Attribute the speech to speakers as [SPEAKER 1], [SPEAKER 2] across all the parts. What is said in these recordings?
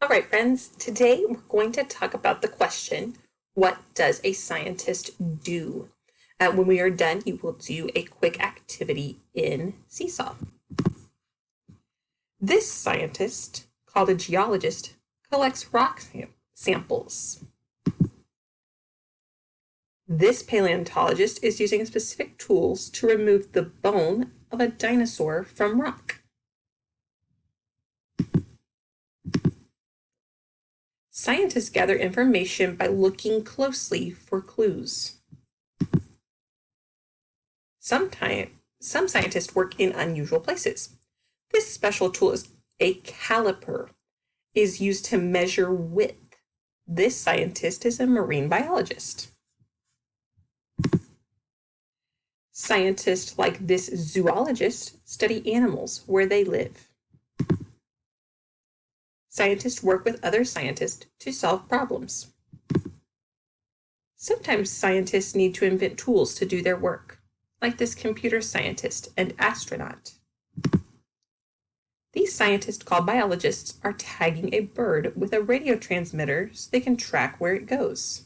[SPEAKER 1] right, friends, today we're going to talk about the question, what does a scientist do? When we are done, you will do a quick activity in Seesaw. This scientist, called a geologist, collects rock samples. This paleontologist is using specific tools to remove the bone of a dinosaur from rock. Scientists gather information by looking closely for clues. Some scientists work in unusual places. This special tool is a caliper, is used to measure width. This scientist is a marine biologist. Scientists like this zoologist study animals where they live. Scientists work with other scientists to solve problems. Sometimes scientists need to invent tools to do their work, like this computer scientist and astronaut. These scientists, called biologists, are tagging a bird with a radio transmitter so they can track where it goes.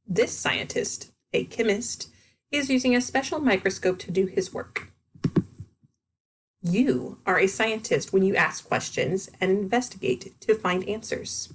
[SPEAKER 1] This scientist, a chemist, is using a special microscope to do his work. You are a scientist when you ask questions and investigate to find answers.